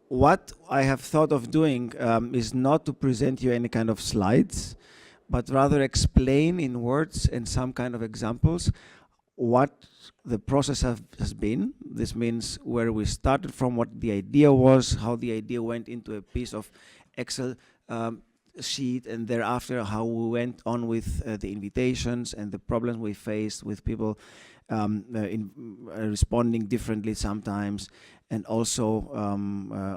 what I have thought of doing is not to present you any kind of slides, but rather explain in words and some kind of examples what the process has been. This means where we started from, what the idea was, how the idea went into a piece of Excel sheet, and thereafter how we went on with the invitations and the problems we faced with people responding differently sometimes. And also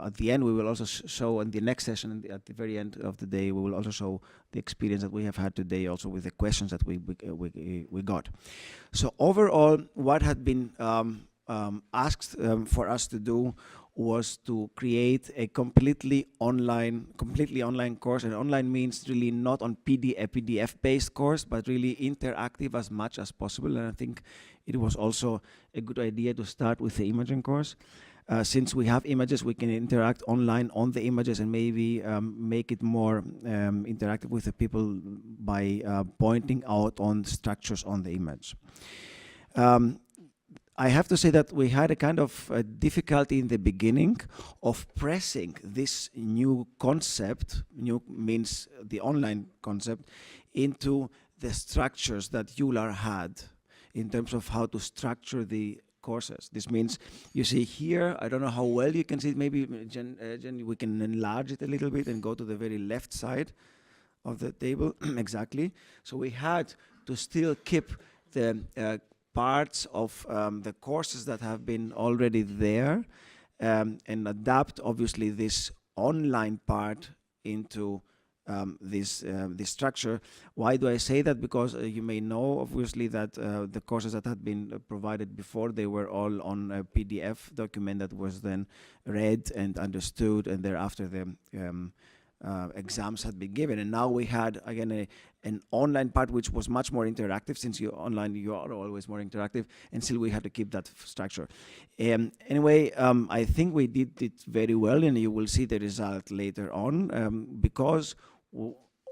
at the end we will also show in the next session, and at the very end of the day we will also show the experience that we have had today, also with the questions that we got. So overall, what had been asked for us to do was to create a completely online course. And online means really not on PDF-based course, but really interactive as much as possible. And I think it was also a good idea to start with the imaging course. Since we have images, we can interact online on the images and maybe make it more interactive with the people by pointing out on structures on the image. I have to say that we had a kind of difficulty in the beginning of pressing this new concept, new means the online concept, into the structures that EULAR had in terms of how to structure the courses. This means, you see here, I don't know how well you can see it, maybe Jen, we can enlarge it a little bit and go to the very left side of the table. Exactly. So we had to still keep the parts of the courses that have been already there and adapt obviously this online part into this structure. Why do I say that? Because you may know obviously that the courses that had been provided before, they were all on a PDF document that was then read and understood, and thereafter the exams had been given. And now we had again an online part which was much more interactive, since you online you are always more interactive, and still we had to keep that structure. Anyway, I think we did it very well, and you will see the result later on, because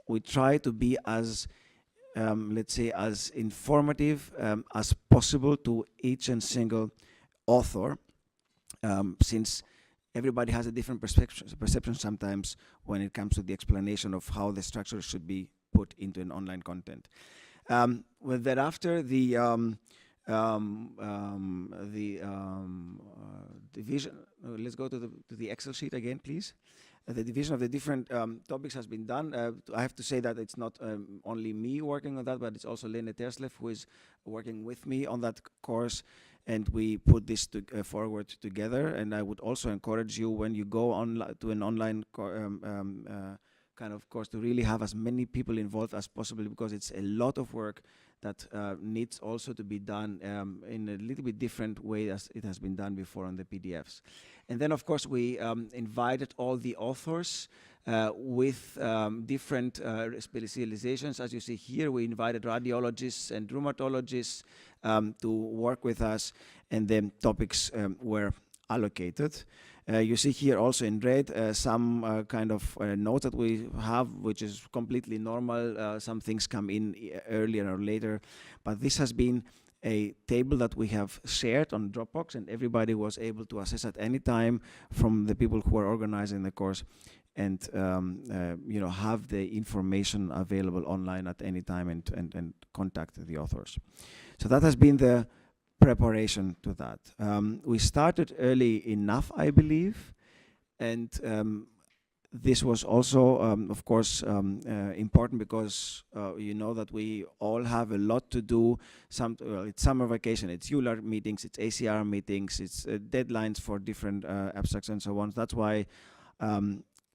we try to be as let's say as informative as possible to each and single author, since everybody has a different perception sometimes when it comes to the explanation of how the structure should be put into an online content. Well, thereafter, the division, let's go to the Excel sheet again, please. The division of the different topics has been done. I have to say that it's not only me working on that, but it's also Lene Terslev who is working with me on that course, and we put this forward together. And I would also encourage you, when you go on to an online kind of course, to really have as many people involved as possible, because it's a lot of work that needs also to be done in a little bit different way as it has been done before on the PDFs. And then, of course, we invited all the authors with different specializations. As you see here, we invited radiologists and rheumatologists to work with us, and then topics were allocated. You see here also in red some kind of notes that we have, which is completely normal. Some things come in earlier or later, but this has been a table that we have shared on Dropbox, and everybody was able to access at any time from the people who are organizing the course, and you know, have the information available online at any time, and contact the authors. So that has been the preparation to that. We started early enough, I believe, and this was also, of course, important, because you know that we all have a lot to do. It's summer vacation, it's EULAR meetings, it's ACR meetings, it's deadlines for different abstracts and so on. That's why,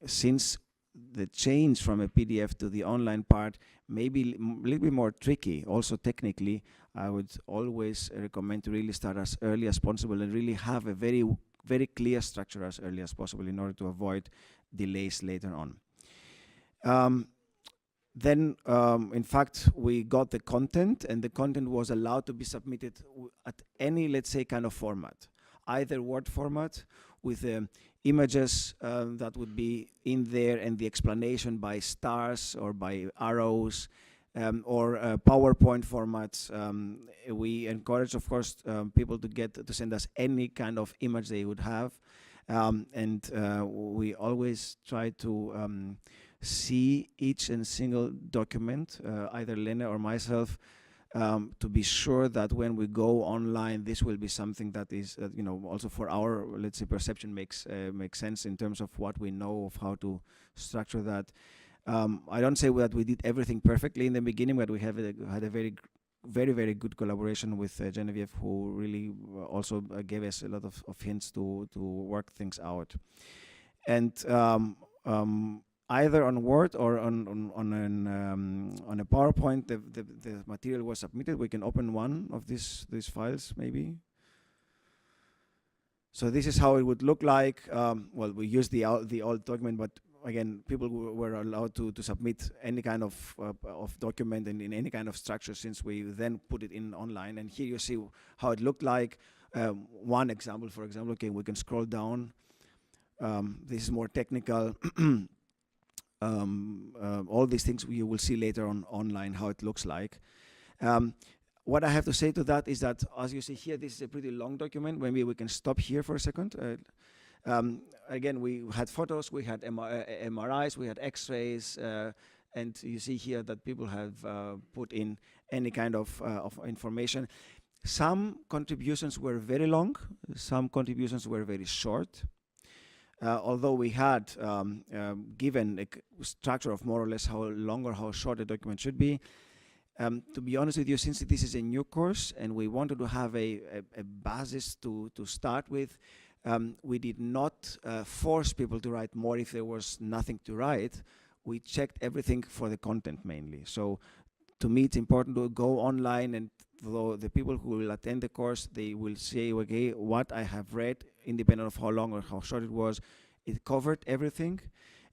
since the change from a PDF to the online part may be a little bit more tricky, also technically, I would always recommend to really start as early as possible and really have a very, very clear structure as early as possible in order to avoid delays later on. Then, in fact, we got the content, and the content was allowed to be submitted at any, let's say, kind of format, either Word format with images that would be in there, and the explanation by stars or by arrows, or PowerPoint formats. We encourage, of course, people to send us any kind of image they would have. And we always try to see each and single document, either Lene or myself, to be sure that when we go online, this will be something that is, you know, also for our, let's say, perception makes sense in terms of what we know of how to structure that. I don't say that we did everything perfectly in the beginning, but we have had a very good collaboration with Genevieve, who really also gave us a lot of hints to work things out. And either on Word or on a PowerPoint, the material was submitted. We can open one of these files, maybe. So this is how it would look like. Well, we use the old document, but again, people were allowed to submit any kind of document and in any kind of structure, since we then put it in online. And here you see how it looked like. One example, for example, okay, we can scroll down. This is more technical. All these things you will see later on online, how it looks like. What I have to say to that is that, as you see here, this is a pretty long document. Maybe we can stop here for a second. Again, we had photos, we had MRIs, we had X-rays, and you see here that people have put in any kind of information. Some contributions were very long, some contributions were very short. Although we had given a structure of more or less how long or how short a document should be, to be honest with you, since this is a new course and we wanted to have a basis to start with, we did not force people to write more if there was nothing to write. We checked everything for the content mainly. So to me, it's important to go online, and the people who will attend the course, they will say, okay, what I have read, independent of how long or how short it was, it covered everything,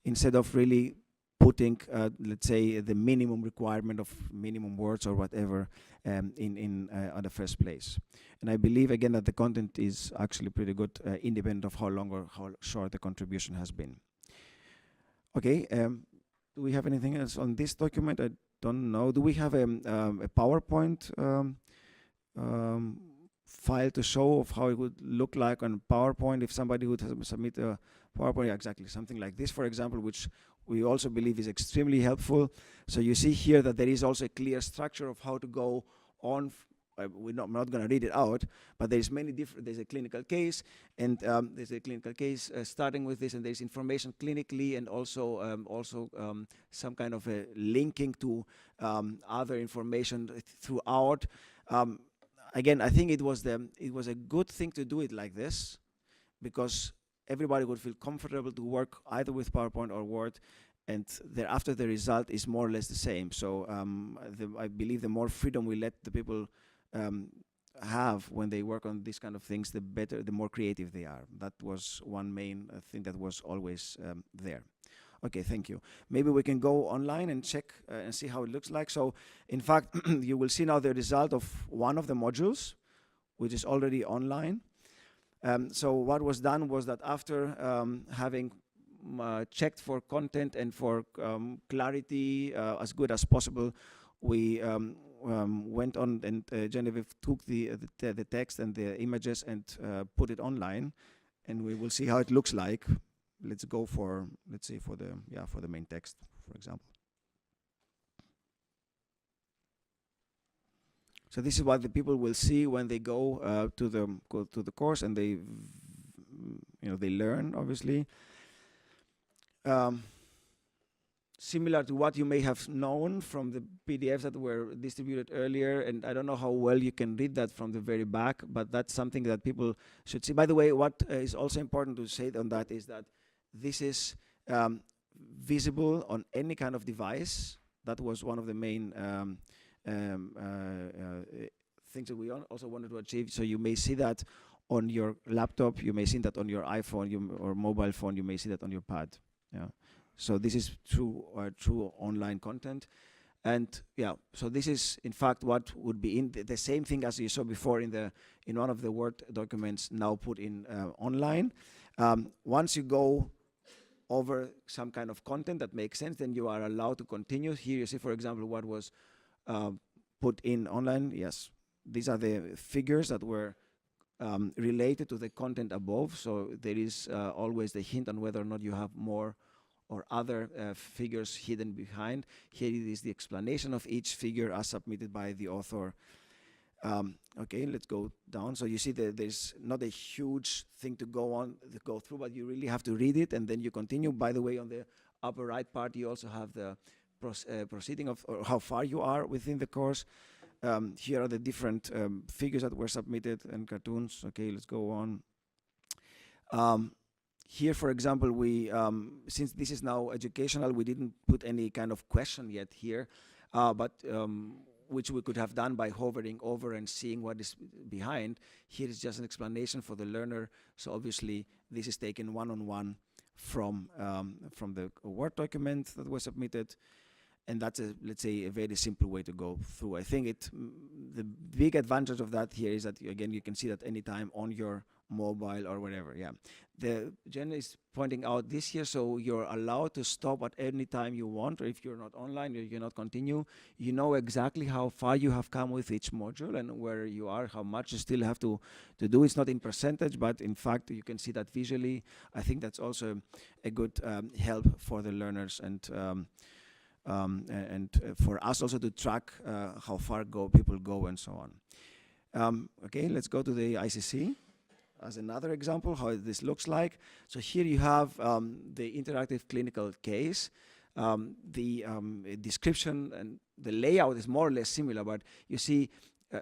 instead of really putting, let's say, the minimum requirement of minimum words or whatever in the first place. And I believe, again, that the content is actually pretty good, independent of how long or how short the contribution has been. Okay, do we have anything else on this document? I don't know. Do we have a PowerPoint file to show of how it would look like on PowerPoint if somebody would submit a PowerPoint? Yeah, exactly, something like this, for example, which we also believe is extremely helpful. So you see here that there is also a clear structure of how to go on. I'm not going to read it out, but there's many different. There's a clinical case, and there's a clinical case starting with this, and there's information clinically, and also some kind of a linking to other information throughout. Again, I think it was a good thing to do it like this, because everybody would feel comfortable to work either with PowerPoint or Word, and thereafter the result is more or less the same. So I believe the more freedom we let the people have when they work on these kind of things, the better, the more creative they are. That was one main thing that was always there. Okay, thank you. Maybe we can go online and check and see how it looks like. So, in fact, you will see now the result of one of the modules, which is already online. So what was done was that after having checked for content and for clarity as good as possible, we went on, and Genevieve took the text and the images and put it online, and we will see how it looks like. Let's go for, let's say, for the main text, for example. So this is what the people will see when they go to the course, and they learn, obviously. Similar to what you may have known from the PDFs that were distributed earlier, and I don't know how well you can read that from the very back, but that's something that people should see. By the way, what is also important to say on that is that this is visible on any kind of device. That was one of the main things that we also wanted to achieve. So you may see that on your laptop, you may see that on your iPhone or mobile phone, you may see that on your pad. Yeah. So this is true online content. And yeah, so this is in fact what would be in the same thing as you saw before in one of the Word documents, now put in online. Once you go over some kind of content that makes sense, then you are allowed to continue. Here you see, for example, what was put in online. Yes, these are the figures that were related to the content above. So there is always the hint on whether or not you have more or other figures hidden behind. Here it is the explanation of each figure as submitted by the author. Okay, let's go down. So you see that there's not a huge thing to go through, but you really have to read it and then you continue. By the way, on the upper right part, you also have the proceeding of or how far you are within the course. Here are the different figures that were submitted and cartoons. Okay, let's go on. Here, for example, we since this is now educational, we didn't put any kind of question yet here, but which we could have done by hovering over and seeing what is behind. Here is just an explanation for the learner. So obviously, this is taken one-on-one from the Word document that was submitted. And that's, let's say, a very simple way to go through. I think the big advantage of that here is that, again, you can see that anytime on your mobile or whatever, yeah. Jen is pointing out this here, so you're allowed to stop at any time you want, or if you're not online, or you cannot continue, you know exactly how far you have come with each module and where you are, how much you still have to do. It's not in percentage, but in fact, you can see that visually. I think that's also a good help for the learners and for us also to track how far people go and so on. Okay, let's go to the ICC as another example how this looks like. So here you have the interactive clinical case. The description and the layout is more or less similar, but you see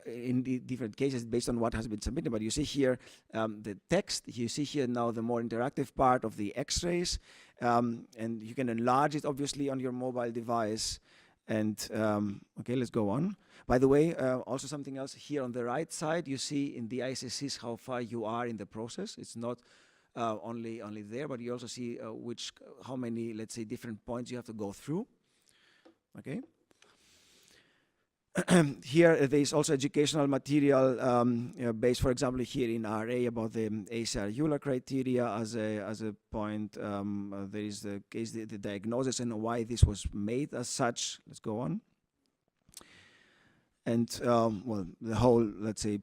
in the different cases based on what has been submitted. But you see here the text, you see here now the more interactive part of the x-rays, and you can enlarge it obviously on your mobile device. And okay, let's go on. By the way, also something else here on the right side, you see in the ICCs how far you are in the process. It's not only there, but you also see how many, let's say, different points you have to go through. Okay. Here there is also educational material based, for example, here in RA about the ACR EULAR criteria as a point. There is the case, the diagnosis and why this was made as such. Let's go on. And well, the whole, let's say,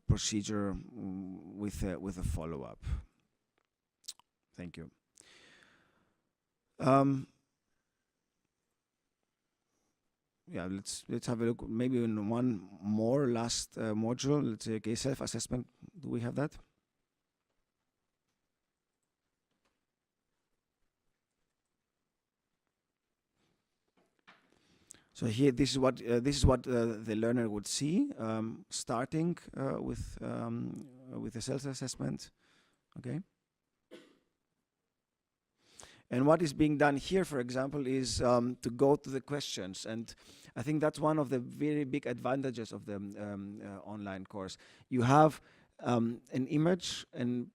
procedure with a follow-up. Thank you. Yeah, let's have a look. Maybe in one more last module. Let's say, okay, self-assessment. Do we have that? So here, this is what the learner would see, starting with the self-assessment. Okay. And what is being done here, for example, is to go to the questions. And I think that's one of the very big advantages of the online course. You have an image, and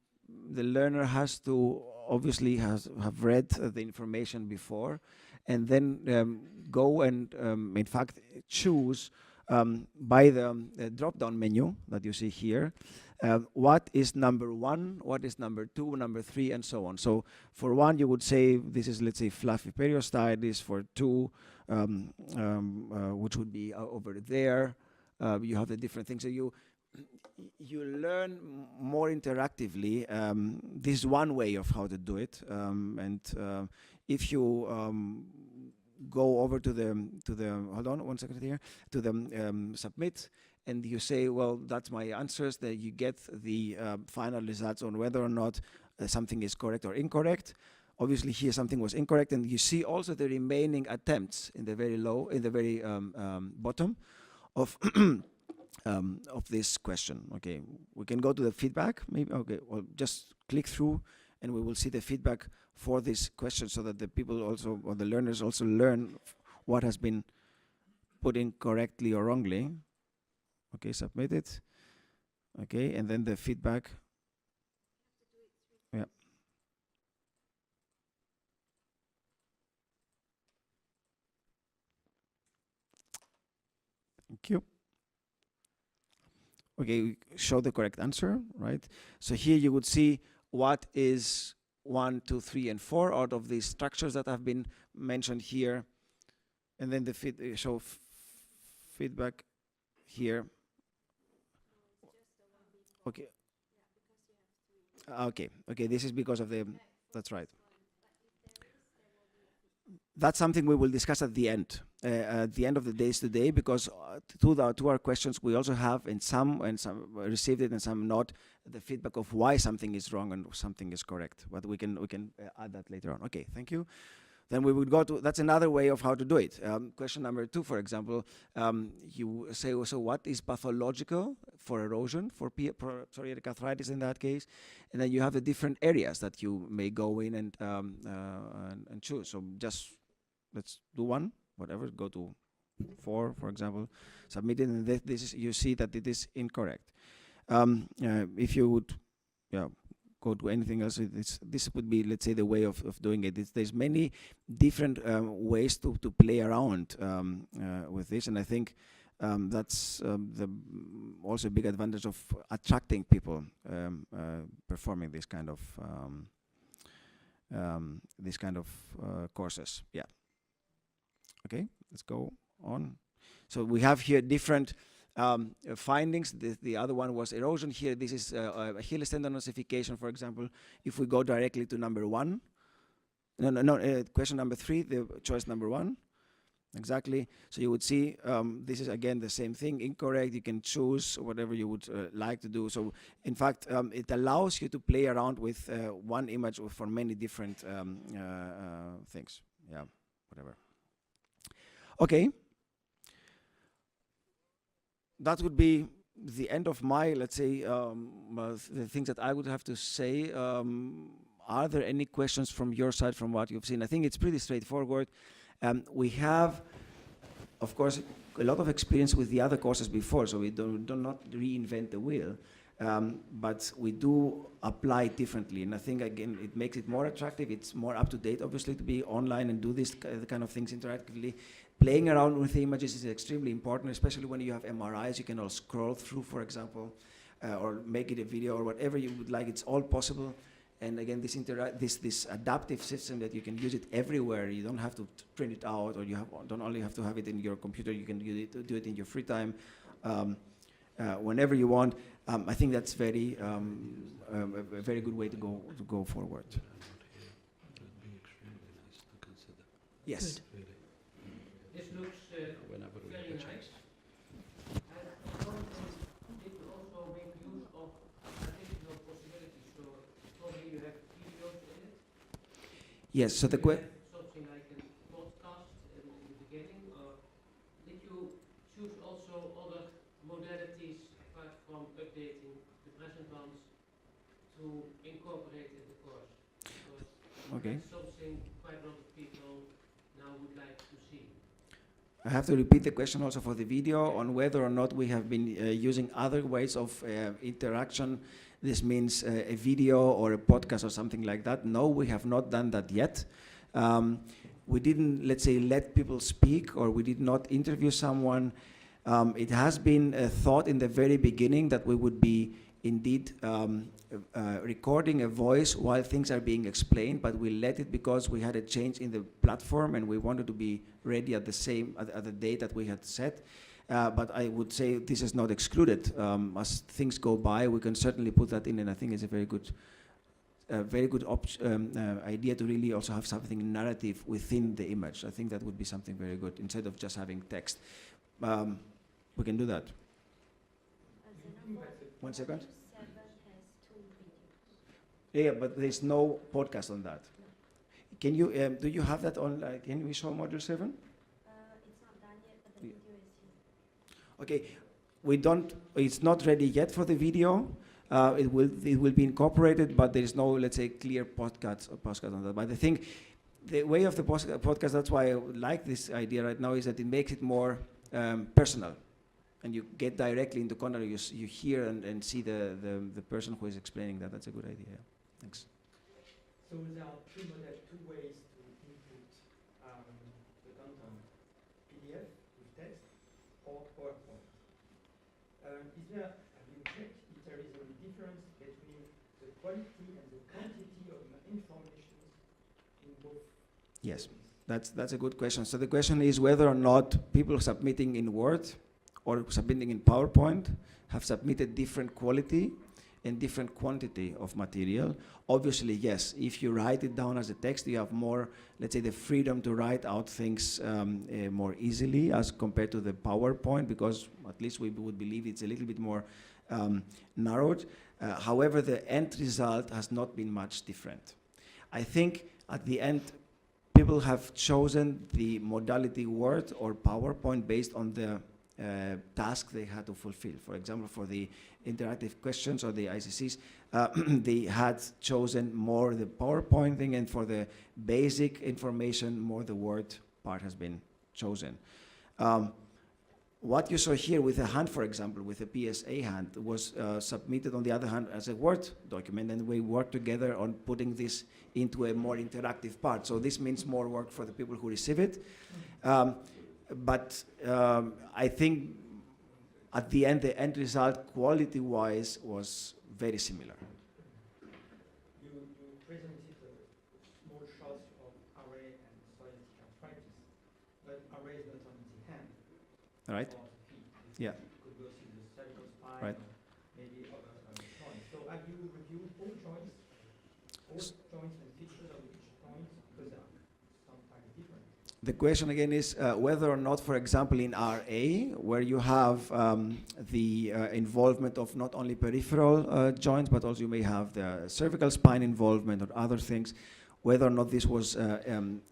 the learner has to obviously have read the information before, and then go and, in fact, choose by the drop-down menu that you see here, what is number 1, what is number 2, number 3, and so on. So for 1, you would say this is, let's say, fluffy periostitis. For 2, which would be over there, you have the different things. So you learn more interactively. This is one way of how to do it. And if you go over to the hold on one second here, to the submit, and you say, well, that's my answers, that you get the final results on whether or not something is correct or incorrect. Obviously here something was incorrect, and you see also the remaining attempts in the very bottom of this question. Okay, we can go to the feedback maybe. Okay, well, just click through and we will see the feedback for this question, so that the people also, or the learners also, learn what has been put in correctly or wrongly. Okay, submit it. Okay, and then the feedback. Yeah. Thank you. Okay, we show the correct answer, right? So here you would see what is 1, 2, 3, and 4 out of these structures that have been mentioned here, and then the feedback here. Okay. Okay. Okay. This is because of the. That's right. That's something we will discuss at the end of the days today, because to our questions we also have, and some received it and some not, the feedback of why something is wrong and something is correct. But we can add that later on. Okay, thank you. Then we would go to, that's another way of how to do it. Question number 2, for example, you say also what is pathological for erosion, for psoriatic arthritis in that case, and then you have the different areas that you may go in and choose. So just let's do one, whatever, go to 4, for example, submit it, and this is, you see that it is incorrect. If you would, go to anything else, this would be, let's say, the way of doing it. There's many different ways to play around with this, and I think that's also a big advantage of attracting people performing this kind of courses. Yeah. Okay, let's go on. So we have here different findings. The other one was erosion. Here, this is Achilles tendon ossification, for example. If we go directly to number 1, question number 3, the choice number 1, exactly. So you would see this is again the same thing, incorrect. You can choose whatever you would like to do. So in fact, it allows you to play around with one image for many different things. Yeah, whatever. Okay. That would be the end of my, let's say, the things that I would have to say. Are there any questions from your side from what you've seen? I think it's pretty straightforward. We have, of course, a lot of experience with the other courses before, so we do not reinvent the wheel, but we do apply differently. And I think, again, it makes it more attractive. It's more up to date, obviously, to be online and do this kind of things interactively. Playing around with the images is extremely important, especially when you have MRIs. You can all scroll through, for example, or make it a video or whatever you would like. It's all possible. And again, this adaptive system that you can use it everywhere. You don't have to print it out, or you don't only have to have it in your computer. You can do it in your free time, whenever you want. I think that's a very good way to go forward. Yes. Good. This looks very nice. Did you also make use of additional possibilities? So probably you have videos in it? Yes, so something like a podcast in the beginning, or did you choose also other modalities apart from updating the present ones to incorporate in the course? Because okay. that's something quite a lot of people now would like to see. I have to repeat the question also for the video on whether or not we have been using other ways of interaction. This means a video or a podcast or something like that. No, we have not done that yet. We didn't, let's say, let people speak, or we did not interview someone. It has been a thought in the very beginning that we would be indeed recording a voice while things are being explained, but we let it because we had a change in the platform and we wanted to be ready at the date that we had set. But I would say this is not excluded. As things go by, we can certainly put that in, and I think it's a very good idea to really also have something narrative within the image. I think that would be something very good instead of just having text. We can do that. 1 second. Yeah, but there's no podcast on that. Can you, do you have that on, can we show module 7? It's not done yet, but the video is here. Okay, we don't, it's not ready yet for the video. It will be incorporated, but there is no, let's say, clear podcast on that. But I think the way of the podcast, that's why I like this idea right now, is that it makes it more personal. And you get directly into content, you hear and see the person who is explaining that. That's a good idea. Thanks. So there are two ways to input the content: PDF with text or PowerPoint. Is there, have you checked if there is a difference between the quality and the quantity of information in both? Yes, that's a good question. So the question is whether or not people submitting in Word or submitting in PowerPoint have submitted different quality. and different quantity of material. Obviously, yes, if you write it down as a text, you have more, let's say, the freedom to write out things more easily as compared to the PowerPoint, because at least we would believe it's a little bit more narrowed. However, the end result has not been much different. I think at the end, people have chosen the modality Word or PowerPoint based on the task they had to fulfill. For example, for the interactive questions or the ICCs, they had chosen more the PowerPoint thing, and for the basic information, more the Word part has been chosen. What you saw here with a hand, for example, with a PSA hand, was submitted on the other hand as a Word document, and we worked together on putting this into a more interactive part. So this means more work for the people who receive it. But I think at the end result, quality-wise, was very similar. You presented small shots of array and psoriatic arthritis, but array is not only the hand. Right? Or the feet. Yeah. You could go see the cervical spine, Right. or maybe other joints. So have you reviewed all joints and features of each joint, because they are sometimes different? The question again is whether or not, for example, in RA, where you have the involvement of not only peripheral joints, but also you may have the cervical spine involvement or other things, whether or not this was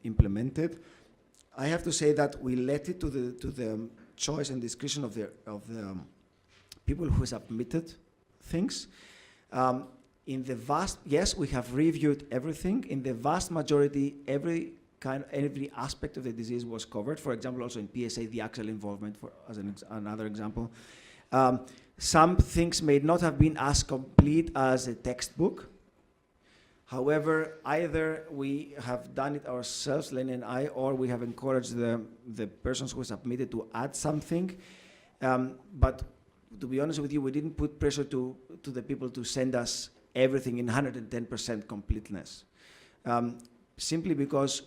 implemented. I have to say that we let it to the choice and discretion of the people who submitted things. In the yes, we have reviewed everything. In the vast majority, every aspect of the disease was covered. For example, also in PSA, the axial involvement, as another example. Some things may not have been as complete as a textbook. However, either we have done it ourselves, Lenny and I, or we have encouraged the persons who submitted to add something. But to be honest with you, we didn't put pressure to the people to send us everything in 110% completeness. Simply because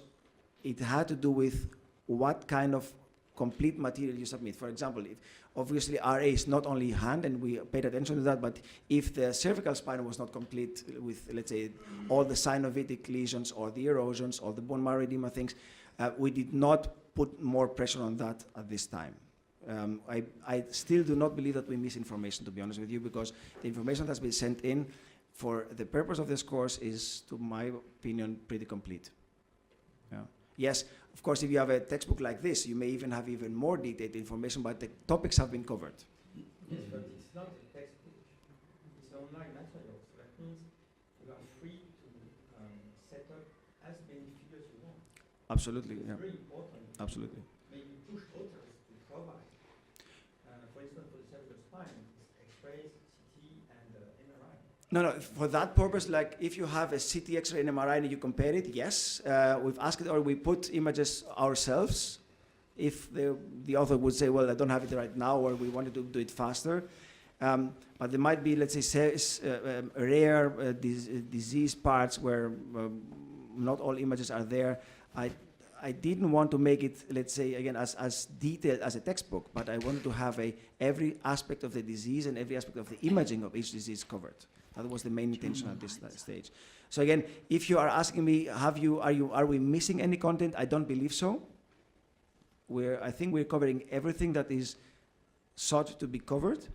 it had to do with what kind of complete material you submit. For example, if obviously RA is not only hand, and we paid attention to that, but if the cervical spine was not complete with, let's say, all the synovitic lesions or the erosions or the bone marrow edema things, we did not put more pressure on that at this time. I still do not believe that we miss information, to be honest with you, because the information that's been sent in for the purpose of this course is, to my opinion, pretty complete. Yeah. Yes, of course, if you have a textbook like this, you may even have even more detailed information, but the topics have been covered. Yes, but it's not a textbook. It's online material, so that means you are free to set up as many figures you want. Absolutely, It's yeah. very important. Absolutely. Maybe push authors to provide. For instance, for the cervical spine, it's X-rays, CT, and MRI. No, for that purpose, like if you have a CT, X-ray, and MRI and you compare it, yes, we've asked it, or we put images ourselves. If the author would say, well, I don't have it right now, or we wanted to do it faster. But there might be, let's say, rare disease parts where not all images are there. I didn't want to make it, let's say, again, as detailed as a textbook, but I wanted to have every aspect of the disease and every aspect of the imaging of each disease covered. That was the main intention at this stage. So again, if you are asking me, are we missing any content? I don't believe so. I think we're covering everything that is sought to be covered.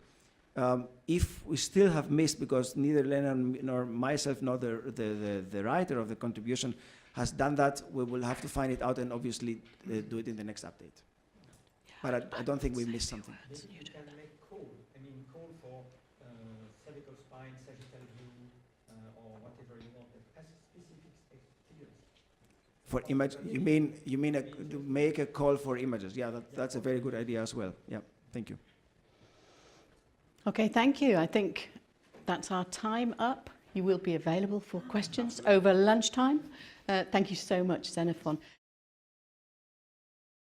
If we still have missed, because neither Lena nor myself nor the writer of the contribution has done that, we will have to find it out and obviously do it in the next update. But I don't think we missed something. Maybe you can make call for cervical spine, sagittal view, or whatever you want, as specific figures. For image, you mean to make a call for images? Yeah, that's a very good idea as well. Yeah, thank you. Okay, thank you. I think that's our time up. You will be available for questions over lunchtime. Thank you so much, Xenophon.